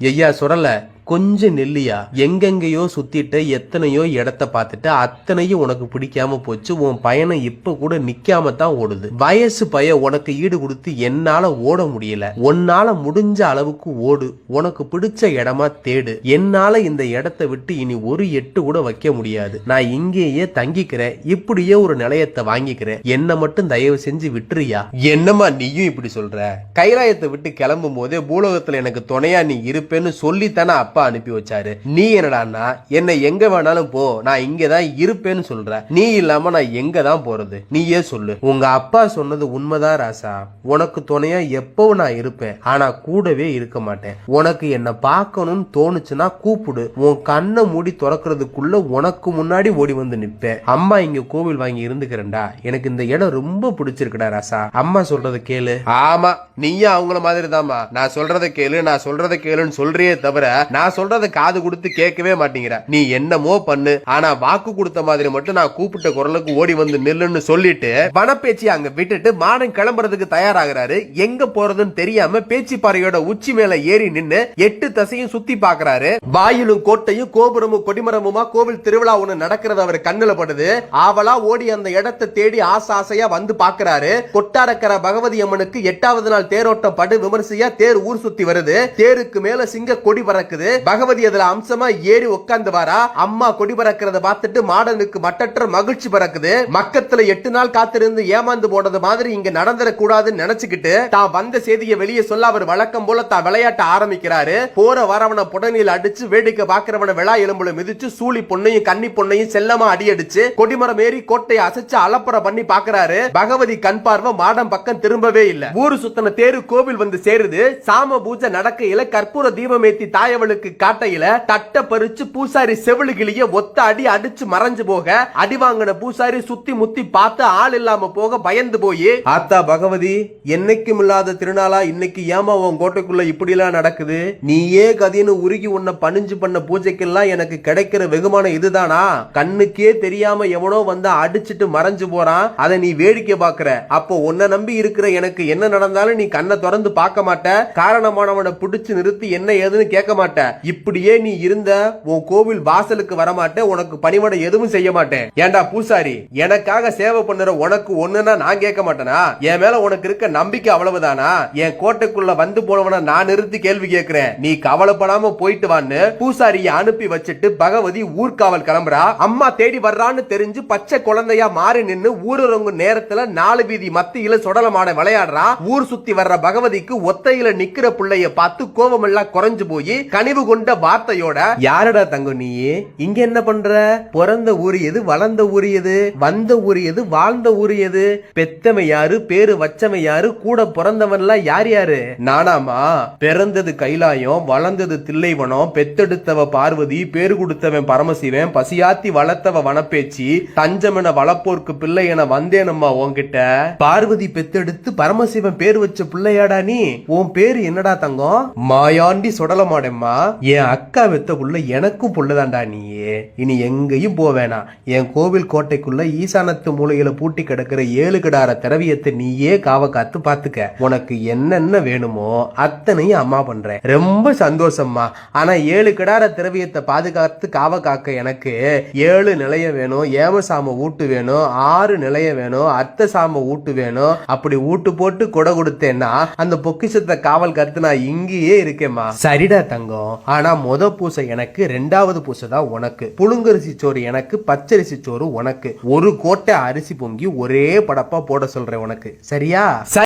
ஐயா சுரல கொஞ்சம் நெல்லியா, எங்கெங்கயோ சுத்திட்டு எத்தனையோ இடத்த பார்த்துட்டு அத்தனையும் உனக்கு பிடிக்காம போச்சு. உன் பயணம் இப்ப கூட நிக்காம தான் ஓடுது. வயசு பைய உனக்கு ஈடு கொடுத்து என்னால ஓட முடியல. உன்னால முடிஞ்ச அளவுக்கு ஓடு, உனக்கு பிடிச்ச இடமா தேடு. என்னால இந்த இடத்தை விட்டு இனி ஒரு எட்டு கூட வைக்க முடியாது. நான் இங்கேயே தங்கிக்கிறேன், இப்படியே ஒரு நிலையத்தை வாங்கிக்கிறேன். என்ன மட்டும் தயவு செஞ்சு விட்டுறியா? என்னமா நீயும் இப்படி சொல்ற? கைலாயத்தை விட்டு கிளம்பும் போதே பூலோகத்துல எனக்கு துணையா நீ இருப்பேன்னு சொல்லித்தானே அப்பா அனுப்பி வச்சாரு. நீ என்னடான்னா என்ன எங்க வேணாலும் போ, நான் இங்கதான் இருப்பேன்னு சொல்ற. நீ இல்லாம நான் எங்க தான் போறது? நீயே சொல்லு. உங்க அப்பா சொன்னது உண்மைதான் ராசா. உனக்கு துணையா எப்பவும் நான் இருப்பேன், ஆனா கூடவே இருக்க மாட்டேன். உனக்கு என்ன பார்க்கணும்னு தோணுச்சுன்னா கூப்பிடு. உன் கண்ணை மூடி திறக்கிறதுக்குள்ள உனக்கு முன்னாடி ஓடி வந்து நிப்பேன். அம்மா இங்க கோவில் வாங்கி இருந்துக்கிறேன்டா, எனக்கு இந்த இடம் ரொம்ப பிடிச்சிருக்குடா ராசா. அம்மா சொல்றத கேளு. ஆமா, நீயும் அவங்கள மாதிரி தாமா. நான் சொல்றத கேளு, நான் சொல்றத கேளுன்னு சொல்றியே தவிர நான் சொல்றத காது கொடுத்து கேட்கவே மாட்டேங்கிற. நீ என்னமோ பண்ணு, ஆனா வாக்கு கொடுத்த மாதிரி மட்டும் நான் கூப்பிட்ட குரலுக்கு ஓடி வந்து நில்லுன்னு சொல்லிட்டு வனப்பேச்சி அங்க விட்டுட்டு மாடன் கிளம்புறதுக்கு தயாராகிறாரு. எங்க போறதுன்னு தெரியாம பேச்சு பாறையோட உச்சி மேல ஏறி நின்னு 8 திசையும் சுத்தி பாக்குறாரு. வாயிலும் கோட்டையும் கோபுரமும் கொடிமரமுமா கோவில் திருவிழா ஒண்ணு நடக்கிறது அவர் கண்ணுல படுது. ஆவலா ஓடி அந்த இடத்தை தேடி ஆசையா வந்து பாக்குறாரு. கொட்டாரக்கர பகவதி அம்மனுக்கு 8வது நாள் தேரோட்டம் படு விமர்சையா தேர் ஊர் சுத்தி வருது. தேருக்கு மேல சிங்க கொடி பறக்குது. பகவதி அதுல அம்சமா ஏறி உட்கார்ந்து வாரா. அம்மா கொடி பறக்கிறத பார்த்துட்டு மாடனுக்கு மட்டற்ற மகிழ்ச்சி பறக்குது. மக்கத்துல 8 நாள் காத்திருந்து ஏமாந்து போனது மாதிரி இங்க நடந்துடக்கூடாதுன்னு நினைச்சுக்கிட்டு தான் வந்த செய்தியை வெளியே சொல்ல அவர் வழக்கம் போல தான் விளையாட்ட ஆரம்பிக்கிறாரு. போற வரவனை புடனில் அடிச்சு வேடிக்கை பாக்குறவனை விழா எலும்புல மிதிச்சு சூழி பொண்ணையும் கன்னி பொண்ணையும் செல்லமா அடி அடிச்சு கொடிமரம் ஏறி கோட்டையை அசைச்சு அலப்பற பண்ணி பாக்குறாரு. பகவதி கண் பார்வை மாடம் பக்கம் திரும்பவே இல்ல. ஊரு சுத்தன தேரு கோவில் வந்து சேருது. சாம பூஜை நடக்கையில கற்பூர தீபமேத்தி தாயவளுக்கு காட்டையில தட்ட பறிச்சு பூசாரி செவிலுகிளிய ஒத்த அடி அடிச்சு மறைஞ்சு போக அடி வாங்கின பூசாரி சுத்தி முத்தி பார்த்து ஆள் இல்லாம போக பயந்து போய், ஆத்தா பகவதி, என்னைக்கும் இல்லாத திருநாளா இன்னைக்கு ஏமா உன் கோட்டைக்குள்ள இப்படி எல்லாம் நடக்குது? நீயே கதின்னு உருகி உன்னை பணிஞ்சு பண்ண பூஜைக்கெல்லாம் எனக்கு கிடைக்கிற வெகுமானம் இதுதானா? கண்ணுக்கே தெரியாம எவனோ வந்து அடிச்சுட்டு மறைஞ்சு போறான், அதை நீ வேடிக்கை பாக்குற. அப்போ உன்னை நம்பி இருக்கிற எனக்கு என்ன நடந்தாலும் நீ கண்ணை திறந்து பார்க்க மாட்ட, காரணமானவனை பிடிச்சு நிறுத்தி என்ன ஏதுன்னு கேட்க மாட்ட. இப்படியே நீ இருந்த உன் கோவில் வாசலுக்கு வரமாட்டேன், உனக்கு பணிவிடை எதுவும் செய்ய மாட்டேன். ஏண்டா பூசாரி, எனக்காக சேவை பண்ணுற உனக்கு ஒண்ணுன்னா நான் கேட்க மாட்டேனா? என் மேல உனக்கு இருக்க நம்பிக்கை அவ்வளவுதானா? என் கோட்டைக்குள்ள வந்து போனவன நான் நிறுத்தி கேள்வி கேட்கிறேன். நீ கவலைப்படாம போயிட்டு வான்னு பூசாரிய அனுப்பி வச்சுட்டு பகவதி ஊர்காவல் கிளம்புறா. அம்மா தேடி வர்றான்னு தெரிஞ்சு பச்சை குழந்தையா மாறி நின்னு ஊரடங்கு நேரத்துல 4 வீதி மத்தியில சுடலமாட விளையாடுறா. ஊர் சுத்தி வர்ற பகவதிக்கு ஒத்தையில நிக்கிற பிள்ளைய பார்த்து கோபம் எல்லாம் குறைஞ்சு போய் கனிவு கொண்ட வார்த்தையோட, யாரடா தங்கம் நீ இங்க என்ன பண்ற? பிறந்த ஊர் எது, வளர்ந்த ஊர் எது, வந்த ஊர் எது, வாழ்ந்த ஊர் எது, பெத்தவன் யாரு, பேரு வச்சவன் யாரு, கூட பிறந்தவன்லாம் யார் யாரு? நானாமா? பிறந்தது கைலாயம், வளர்ந்தது தில்லைவனம், பெத்தெடுத்தவ பார்வதி, பேரு கொடுத்தவன் பரமசிவன், பசியாத்தி வளர்த்தவ வனப்பேச்சி, தஞ்சமென வளப்போர்க்கு பிள்ளை என வந்தேனம்மா உன்கிட்ட. பார்வதி பெத்தெடுத்து பரமசிவன் பேரு வச்ச பிள்ளையாடா நீ? உன் பேரு என்னடா தங்கம்? மாயாண்டி சுடலமாடம்மா. என் அக்கா வெத்த புள்ள எனக்கும் புள்ளதாண்டா நீயே. இனி எங்கேயும் போவேனா. என் கோவில் கோட்டைக்குள்ள ஈசானத்து மூலையில பூட்டி கிடக்கிற 7 கிடார திரவியத்தை நீயே காவ காத்து பாத்துக்க. உனக்கு என்னென்ன வேணுமோ அத்தனையும் அம்மா பண்றேன். ரொம்ப சந்தோஷம்மா. ஆனா 7 கிடார திரவியத்தை பாதுகாத்து காவ காக்க எனக்கு 7 நிலையம் வேணும், ஏமசாம ஊட்டு வேணும், 6 நிலையம் வேணும், அத்தை சாம ஊட்டு வேணும். அப்படி ஊட்டு போட்டு கொடை கொடுத்தேன்னா அந்த பொக்கிஷத்தை காவல் காத்து நான் இங்கேயே இருக்கேம்மா. சரிடா தங்கம், ஆனா முத பூசை எனக்கு, 2வது பூசை தான் உனக்கு. புழுங்கரிசி சோறு எனக்கு, பச்சரிசி சோறு உனக்கு. ஒரு கோட்டை அரிசி பொங்கி ஒரே படப்பா போட சொல்றேன் உனக்கு. சரியா?